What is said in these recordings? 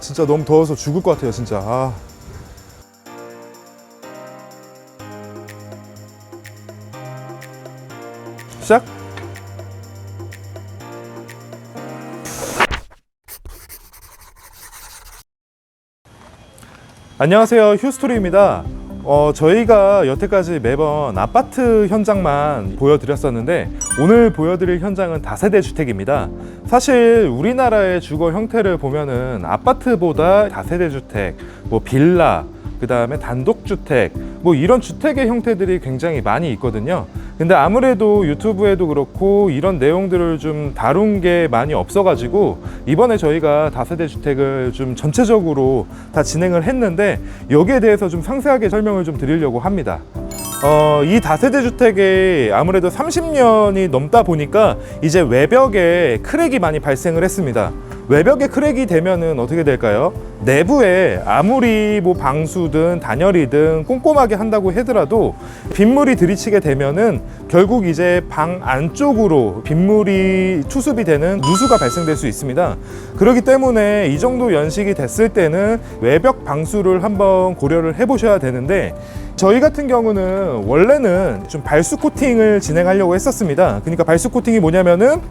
진짜 너무 더워서 죽을 것 같아요, 진짜. 시작! 안녕하세요, 휴스토리입니다. 저희가 여태까지 매번 아파트 현장만 보여드렸었는데 오늘 보여드릴 현장은 다세대 주택입니다. 사실 우리나라의 주거 형태를 보면은 아파트보다 다세대 주택, 빌라, 그 다음에 단독주택, 이런 주택의 형태들이 굉장히 많이 있거든요. 근데 아무래도 유튜브에도 그렇고 이런 내용들을 좀 다룬 게 많이 없어가지고 이번에 저희가 다세대 주택을 좀 전체적으로 다 진행을 했는데 여기에 대해서 좀 상세하게 설명을 좀 드리려고 합니다. 이 다세대 주택에 아무래도 30년이 넘다 보니까 이제 외벽에 크랙이 많이 발생을 했습니다. 외벽에 크랙이 되면은 어떻게 될까요? 내부에 아무리 방수든 단열이든 꼼꼼하게 한다고 하더라도 빗물이 들이치게 되면은 결국 이제 방 안쪽으로 빗물이 투습이 되는 누수가 발생될 수 있습니다. 그렇기 때문에 이 정도 연식이 됐을 때는 외벽 방수를 한번 고려를 해 보셔야 되는데 저희 같은 경우는 원래는 좀 발수 코팅을 진행하려고 했었습니다. 그러니까 발수 코팅이 뭐냐면은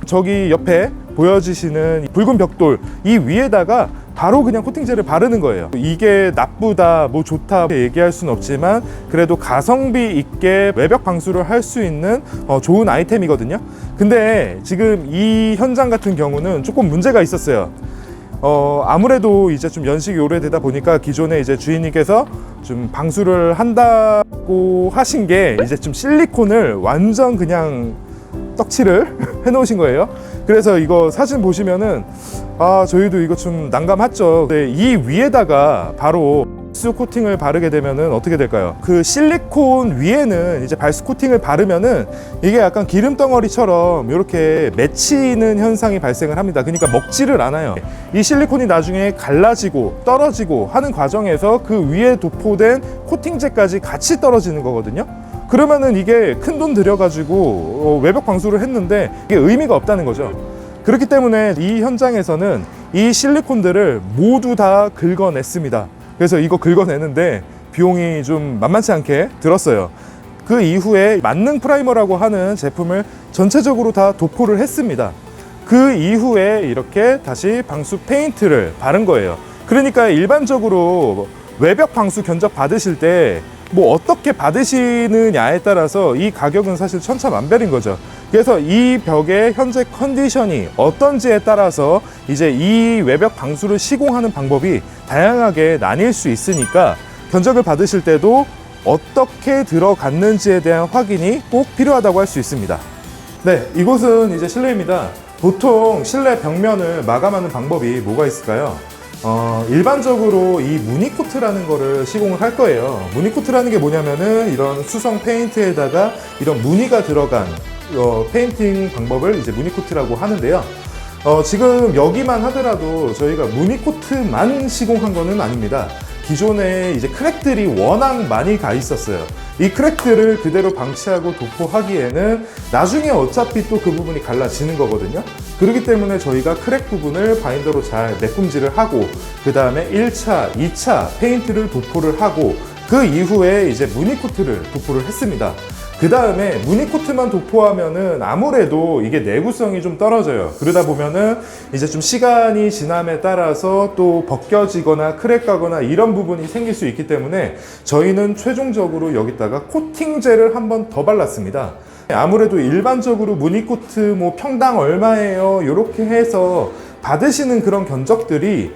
저기 옆에 보여지시는 붉은 벽돌 이 위에다가 바로 그냥 코팅제를 바르는 거예요. 이게 나쁘다, 좋다 얘기할 수는 없지만 그래도 가성비 있게 외벽 방수를 할 수 있는 좋은 아이템이거든요. 근데 지금 이 현장 같은 경우는 조금 문제가 있었어요. 아무래도 이제 좀 연식이 오래되다 보니까 기존에 이제 주인님께서 좀 방수를 한다고 하신 게 이제 좀 실리콘을 완전 그냥 떡칠을 해 놓으신 거예요. 그래서 이거 사진 보시면은 저희도 이거 좀 난감했죠. 근데 이 위에다가 바로 발수 코팅을 바르게 되면은 어떻게 될까요? 그 실리콘 위에는 이제 발수 코팅을 바르면은 이게 약간 기름 덩어리처럼 이렇게 맺히는 현상이 발생을 합니다. 그러니까 먹지를 않아요. 이 실리콘이 나중에 갈라지고 떨어지고 하는 과정에서 그 위에 도포된 코팅제까지 같이 떨어지는 거거든요. 그러면은 이게 큰 돈 들여가지고 외벽 방수를 했는데 이게 의미가 없다는 거죠. 그렇기 때문에 이 현장에서는 이 실리콘들을 모두 다 긁어냈습니다. 그래서 이거 긁어내는데 비용이 좀 만만치 않게 들었어요. 그 이후에 만능 프라이머라고 하는 제품을 전체적으로 다 도포를 했습니다. 그 이후에 이렇게 다시 방수 페인트를 바른 거예요. 그러니까 일반적으로 외벽 방수 견적 받으실 때 어떻게 받으시느냐에 따라서 이 가격은 사실 천차만별인 거죠. 그래서 이 벽의 현재 컨디션이 어떤지에 따라서 이제 이 외벽 방수를 시공하는 방법이 다양하게 나뉠 수 있으니까 견적을 받으실 때도 어떻게 들어갔는지에 대한 확인이 꼭 필요하다고 할 수 있습니다. 네, 이곳은 이제 실내입니다. 보통 실내 벽면을 마감하는 방법이 뭐가 있을까요? 일반적으로 이 무늬코트라는 거를 시공을 할 거예요. 무늬코트라는 게 뭐냐면은 이런 수성 페인트에다가 이런 무늬가 들어간 페인팅 방법을 이제 무늬코트라고 하는데요. 지금 여기만 하더라도 저희가 무늬코트만 시공한 거는 아닙니다. 기존에 이제 크랙들이 워낙 많이 가 있었어요. 이 크랙들을 그대로 방치하고 도포하기에는 나중에 어차피 또 그 부분이 갈라지는 거거든요. 그렇기 때문에 저희가 크랙 부분을 바인더로 잘 매꿈질을 하고 그 다음에 1차, 2차 페인트를 도포를 하고 그 이후에 이제 무늬코트를 도포를 했습니다. 그 다음에 무늬코트만 도포하면은 아무래도 이게 내구성이 좀 떨어져요. 그러다 보면은 이제 좀 시간이 지남에 따라서 또 벗겨지거나 크랙 가거나 이런 부분이 생길 수 있기 때문에 저희는 최종적으로 여기다가 코팅제를 한 번 더 발랐습니다. 아무래도 일반적으로 무늬코트 평당 얼마예요? 이렇게 해서 받으시는 그런 견적들이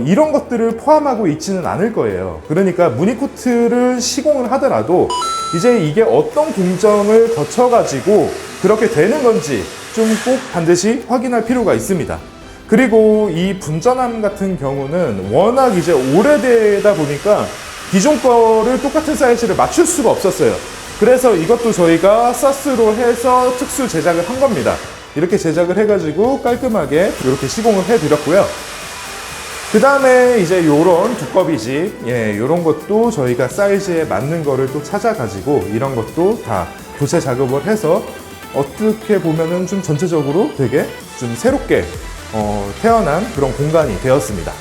이런 것들을 포함하고 있지는 않을 거예요. 그러니까 무늬코트를 시공을 하더라도 이제 이게 어떤 공정을 거쳐가지고 그렇게 되는 건지 좀 꼭 반드시 확인할 필요가 있습니다. 그리고 이 분전함 같은 경우는 워낙 이제 오래되다 보니까 기존 거를 똑같은 사이즈를 맞출 수가 없었어요. 그래서 이것도 저희가 사스로 해서 특수 제작을 한 겁니다. 이렇게 제작을 해가지고 깔끔하게 이렇게 시공을 해드렸고요. 그 다음에 이제 요런 두꺼비지, 요런 것도 저희가 사이즈에 맞는 거를 또 찾아가지고 이런 것도 다 교체 작업을 해서 어떻게 보면은 좀 전체적으로 되게 좀 새롭게 태어난 그런 공간이 되었습니다.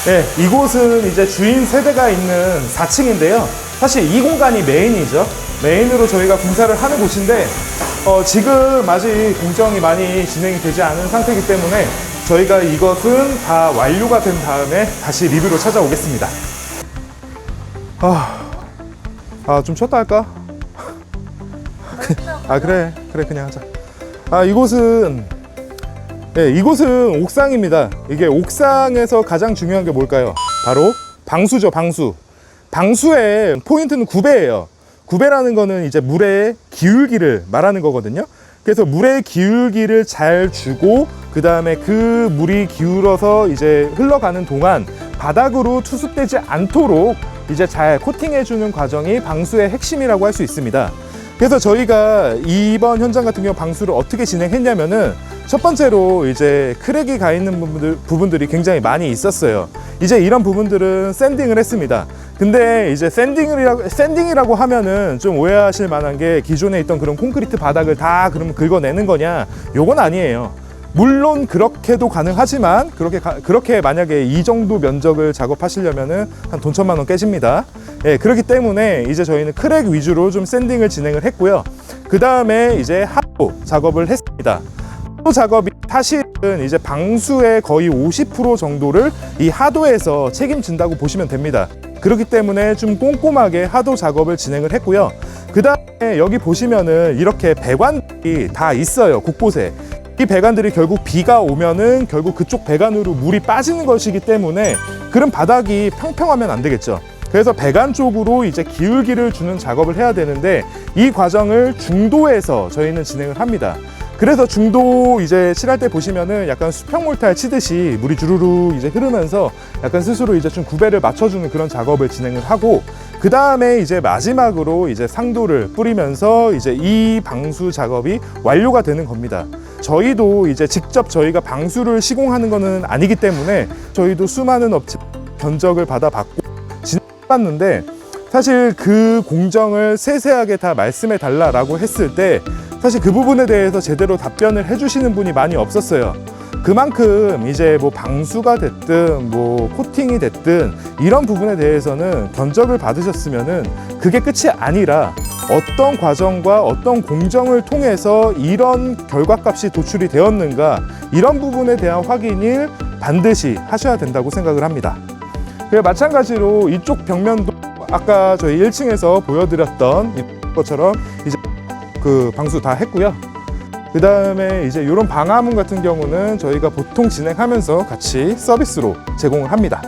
네, 이곳은 이제 주인 세대가 있는 4층인데요. 사실 이 공간이 메인이죠. 메인으로 저희가 공사를 하는 곳인데 지금 아직 공정이 많이 진행이 되지 않은 상태이기 때문에 저희가 이것은 다 완료가 된 다음에 다시 리뷰로 찾아오겠습니다. 좀 쉬었다 할까? 그래 그냥 하자. 이곳은 옥상입니다. 이게 옥상에서 가장 중요한 게 뭘까요? 바로 방수죠, 방수. 방수의 포인트는 구배예요. 구배라는 거는 이제 물의 기울기를 말하는 거거든요. 그래서 물의 기울기를 잘 주고 그 다음에 그 물이 기울어서 이제 흘러가는 동안 바닥으로 투습되지 않도록 이제 잘 코팅해주는 과정이 방수의 핵심이라고 할 수 있습니다. 그래서 저희가 이번 현장 같은 경우 방수를 어떻게 진행했냐면은 첫 번째로 이제 크랙이 가 있는 부분들이 굉장히 많이 있었어요. 이제 이런 부분들은 샌딩을 했습니다. 근데 이제 샌딩이라고 하면은 좀 오해하실 만한 게 기존에 있던 그런 콘크리트 바닥을 다 그러면 긁어내는 거냐? 요건 아니에요. 물론 그렇게도 가능하지만 그렇게 만약에 이 정도 면적을 작업하시려면은 한 돈 1,000만 원 깨집니다. 예, 그렇기 때문에 이제 저희는 크랙 위주로 좀 샌딩을 진행을 했고요. 그 다음에 이제 하도 작업을 했습니다. 하도 작업이 사실은 이제 방수의 거의 50% 정도를 이 하도에서 책임진다고 보시면 됩니다. 그렇기 때문에 좀 꼼꼼하게 하도 작업을 진행을 했고요. 그 다음에 여기 보시면은 이렇게 배관이 다 있어요, 곳곳에. 이 배관들이 결국 비가 오면은 결국 그쪽 배관으로 물이 빠지는 것이기 때문에 그런 바닥이 평평하면 안 되겠죠. 그래서 배관 쪽으로 이제 기울기를 주는 작업을 해야 되는데 이 과정을 중도에서 저희는 진행을 합니다. 그래서 중도 이제 칠할 때 보시면은 약간 수평 몰탈 치듯이 물이 주르륵 이제 흐르면서 약간 스스로 이제 좀 구배를 맞춰주는 그런 작업을 진행을 하고 그 다음에 이제 마지막으로 이제 상도를 뿌리면서 이제 이 방수 작업이 완료가 되는 겁니다. 저희도 이제 직접 저희가 방수를 시공하는 거는 아니기 때문에 저희도 수많은 업체 견적을 받아봤고 진행해봤는데 사실 그 공정을 세세하게 다 말씀해 달라고 했을 때 사실 그 부분에 대해서 제대로 답변을 해주시는 분이 많이 없었어요. 그만큼 이제 뭐 방수가 됐든 뭐 코팅이 됐든 이런 부분에 대해서는 견적을 받으셨으면은 그게 끝이 아니라 어떤 과정과 어떤 공정을 통해서 이런 결과값이 도출이 되었는가 이런 부분에 대한 확인을 반드시 하셔야 된다고 생각을 합니다. 마찬가지로 이쪽 벽면도 아까 저희 1층에서 보여드렸던 것처럼 이제 그 방수 다 했고요. 그 다음에 이제 이런 방화문 같은 경우는 저희가 보통 진행하면서 같이 서비스로 제공을 합니다.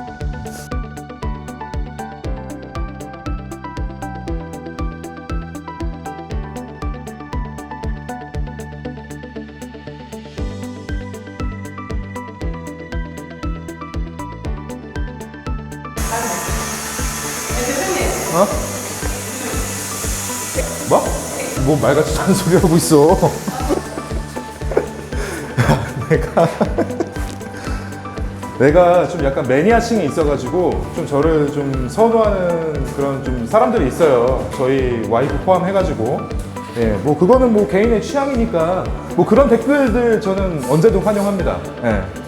뭐? 뭐 말같이 잔소리 하고 있어. 내가 좀 약간 매니아층이 있어가지고 좀 저를 좀 선호하는 그런 좀 사람들이 있어요. 저희 와이프 포함해가지고. 예, 뭐 그거는 뭐 개인의 취향이니까 뭐 그런 댓글들 저는 언제든 환영합니다. 예.